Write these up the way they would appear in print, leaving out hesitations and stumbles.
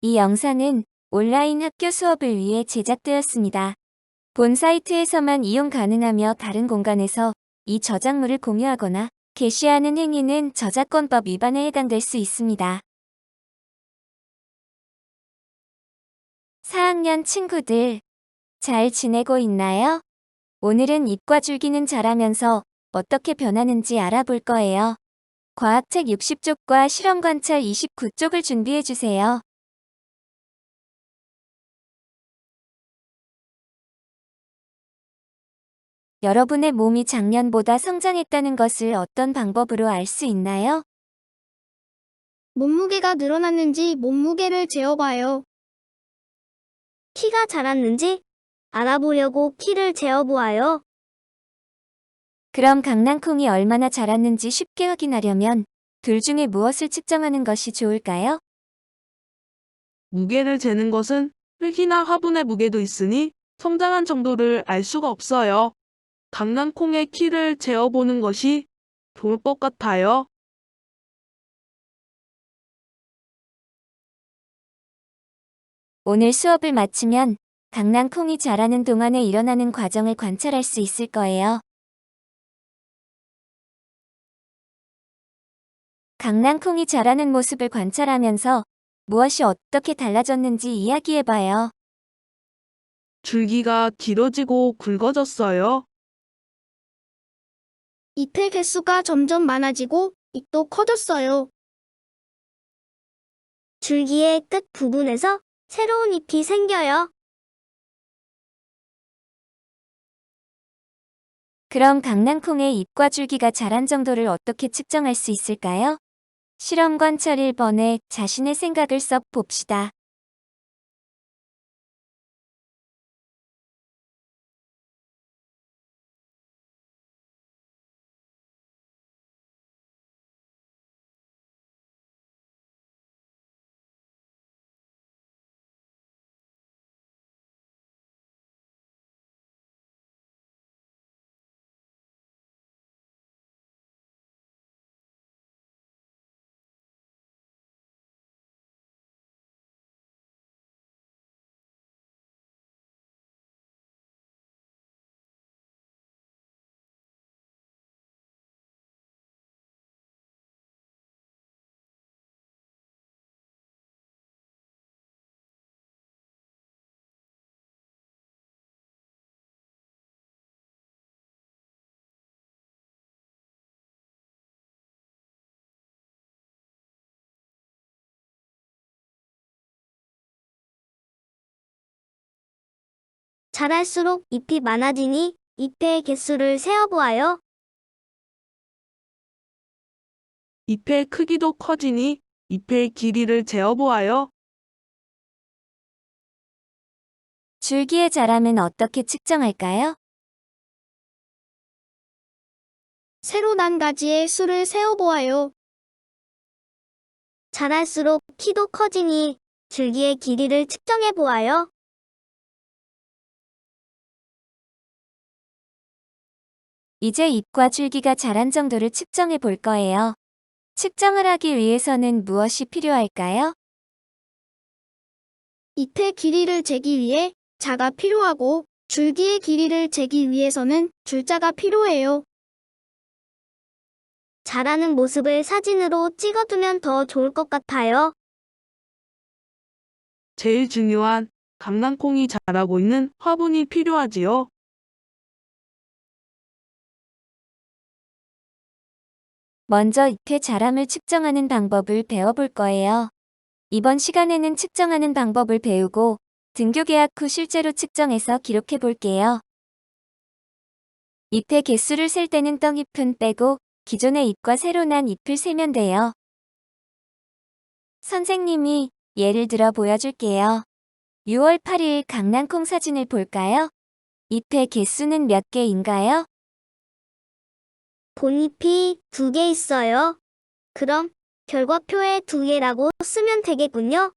이 영상은 온라인 학교 수업을 위해 제작되었습니다. 본 사이트에서만 이용 가능하며 다른 공간에서 이 저작물을 공유하거나 게시하는 행위는 저작권법 위반에 해당될 수 있습니다. 4학년 친구들, 잘 지내고 있나요? 오늘은 잎과 줄기는 자라면서 어떻게 변하는지 알아볼 거예요. 과학책 60쪽과 실험 관찰 29쪽을 준비해주세요. 여러분의 몸이 작년보다 성장했다는 것을 어떤 방법으로 알 수 있나요? 몸무게가 늘어났는지 몸무게를 재어봐요. 키가 자랐는지 알아보려고 키를 재어보아요. 그럼 강낭콩이 얼마나 자랐는지 쉽게 확인하려면 둘 중에 무엇을 측정하는 것이 좋을까요? 무게를 재는 것은 흙이나 화분의 무게도 있으니 성장한 정도를 알 수가 없어요. 강낭콩의 키를 재어보는 것이 좋을 것 같아요. 오늘 수업을 마치면 강낭콩이 자라는 동안에 일어나는 과정을 관찰할 수 있을 거예요. 강낭콩이 자라는 모습을 관찰하면서 무엇이 어떻게 달라졌는지 이야기해봐요. 줄기가 길어지고 굵어졌어요. 잎의 개수가 점점 많아지고 잎도 커졌어요. 줄기의 끝 부분에서 새로운 잎이 생겨요. 그럼 강낭콩의 잎과 줄기가 자란 정도를 어떻게 측정할 수 있을까요? 실험 관찰 1번에 자신의 생각을 써 봅시다. 자랄수록 잎이 많아지니 잎의 개수를 세어보아요. 잎의 크기도 커지니 잎의 길이를 재어보아요. 줄기의 자람은 어떻게 측정할까요? 새로 난 가지의 수를 세어보아요. 자랄수록 키도 커지니 줄기의 길이를 측정해보아요. 이제 잎과 줄기가 자란 정도를 측정해 볼 거예요. 측정을 하기 위해서는 무엇이 필요할까요? 잎의 길이를 재기 위해 자가 필요하고 줄기의 길이를 재기 위해서는 줄자가 필요해요. 자라는 모습을 사진으로 찍어두면 더 좋을 것 같아요. 제일 중요한 강낭콩이 자라고 있는 화분이 필요하지요. 먼저 잎의 자람을 측정하는 방법을 배워볼 거예요. 이번 시간에는 측정하는 방법을 배우고 등교 개학 후 실제로 측정해서 기록해 볼게요. 잎의 개수를 셀 때는 떡잎은 빼고 기존의 잎과 새로 난 잎을 세면 돼요. 선생님이 예를 들어 보여줄게요. 6월 8일 강낭콩 사진을 볼까요? 잎의 개수는 몇 개인가요? 본잎이 2개 있어요. 그럼 결과표에 2개라고 쓰면 되겠군요.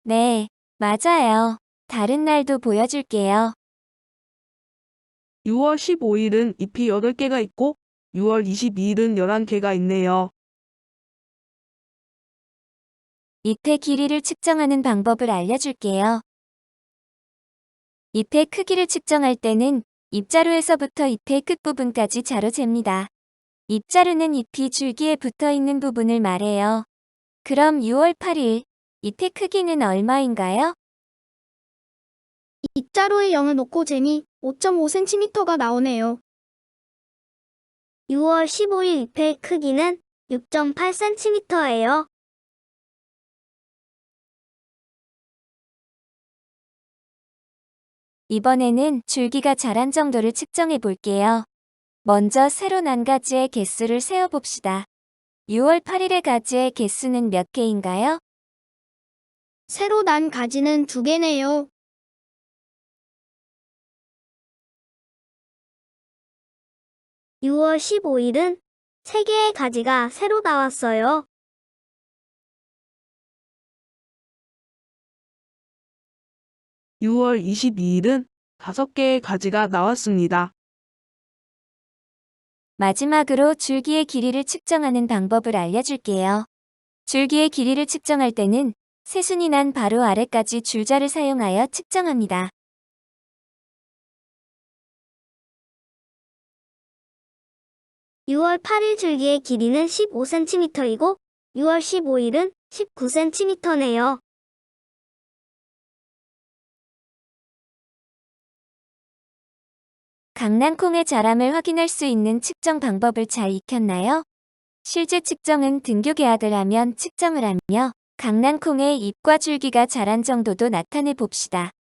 네, 맞아요. 다른 날도 보여줄게요. 6월 15일은 잎이 8개가 있고 6월 22일은 11개가 있네요. 잎의 길이를 측정하는 방법을 알려줄게요. 잎의 크기를 측정할 때는 잎자루에서부터 잎의 끝부분까지 자로 잽니다. 잎자루는 잎이 줄기에 붙어 있는 부분을 말해요. 그럼 6월 8일, 잎의 크기는 얼마인가요? 잎자루에 0을 놓고 재니 5.5cm가 나오네요. 6월 15일 잎의 크기는 6.8cm예요. 이번에는 줄기가 자란 정도를 측정해 볼게요. 먼저 새로 난 가지의 개수를 세어봅시다. 6월 8일의 가지의 개수는 몇 개인가요? 새로 난 가지는 2개네요. 6월 15일은 3개의 가지가 새로 나왔어요. 6월 22일은 5개의 가지가 나왔습니다. 마지막으로 줄기의 길이를 측정하는 방법을 알려줄게요. 줄기의 길이를 측정할 때는 새순이 난 바로 아래까지 줄자를 사용하여 측정합니다. (6월 8일) 줄기의 길이는 15cm이고 6월 15일은 19cm네요. 강낭콩의 자람을 확인할 수 있는 측정 방법을 잘 익혔나요? 실제 측정은 등교 계약을 하면 측정을 하며 강낭콩의 잎과 줄기가 자란 정도도 나타내 봅시다.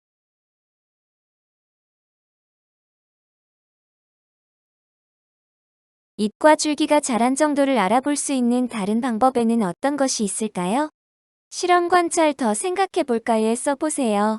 잎과 줄기가 자란 정도를 알아볼 수 있는 다른 방법에는 어떤 것이 있을까요? 실험 관찰 더 생각해 볼까요에 써보세요.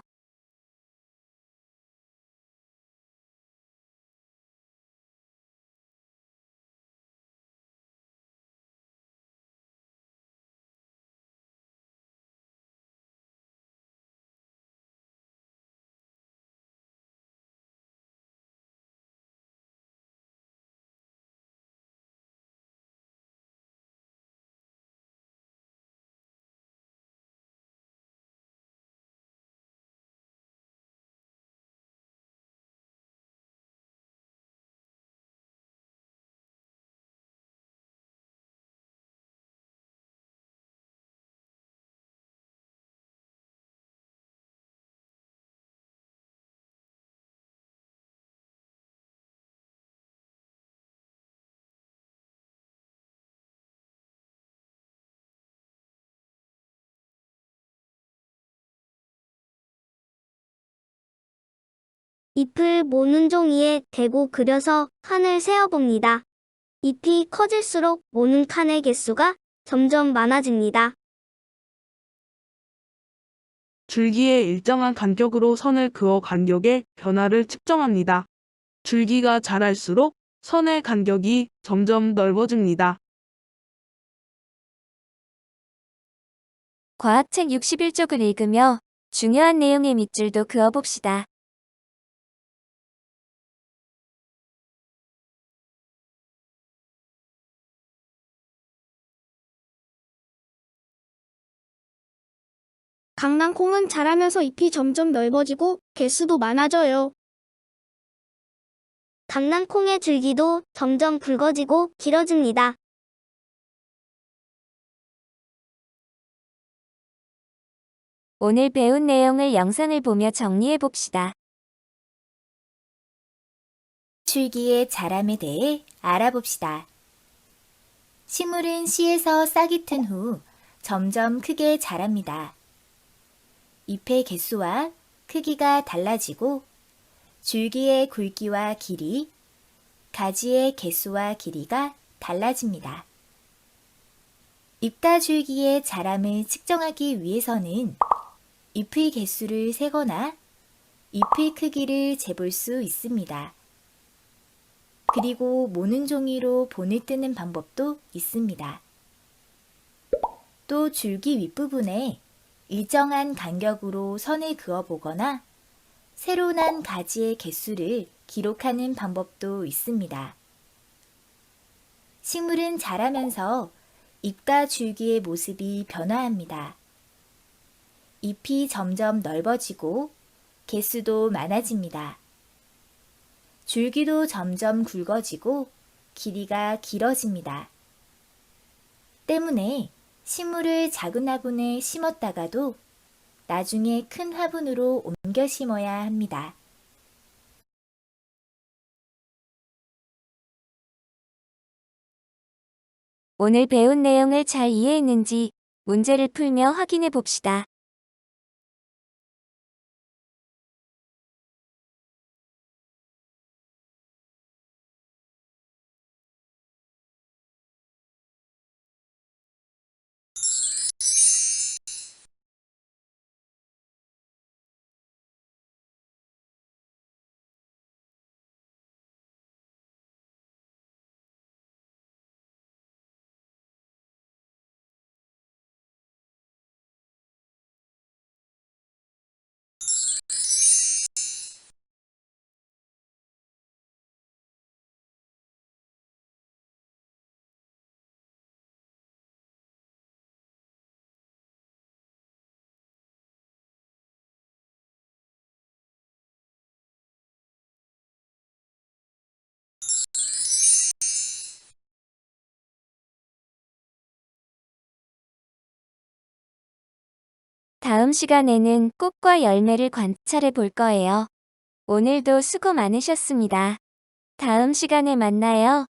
잎을 모는 종이에 대고 그려서 칸을 세어봅니다. 잎이 커질수록 모는 칸의 개수가 점점 많아집니다. 줄기에 일정한 간격으로 선을 그어 간격의 변화를 측정합니다. 줄기가 자랄수록 선의 간격이 점점 넓어집니다. 과학책 61쪽을 읽으며 중요한 내용의 밑줄도 그어봅시다. 강낭콩은 자라면서 잎이 점점 넓어지고 개수도 많아져요. 강낭콩의 줄기도 점점 굵어지고 길어집니다. 오늘 배운 내용을 영상을 보며 정리해 봅시다. 줄기의 자람에 대해 알아봅시다. 식물은 씨에서 싹이 튼 후 점점 크게 자랍니다. 잎의 개수와 크기가 달라지고 줄기의 굵기와 길이, 가지의 개수와 길이가 달라집니다. 잎과 줄기의 자람을 측정하기 위해서는 잎의 개수를 세거나 잎의 크기를 재볼 수 있습니다. 그리고 모는 종이로 본을 뜨는 방법도 있습니다. 또 줄기 윗부분에 일정한 간격으로 선을 그어보거나 새로 난 가지의 개수를 기록하는 방법도 있습니다. 식물은 자라면서 잎과 줄기의 모습이 변화합니다. 잎이 점점 넓어지고 개수도 많아집니다. 줄기도 점점 굵어지고 길이가 길어집니다. 때문에 식물을 작은 화분에 심었다가도 나중에 큰 화분으로 옮겨 심어야 합니다. 오늘 배운 내용을 잘 이해했는지 문제를 풀며 확인해 봅시다. 다음 시간에는 꽃과 열매를 관찰해 볼 거예요. 오늘도 수고 많으셨습니다. 다음 시간에 만나요.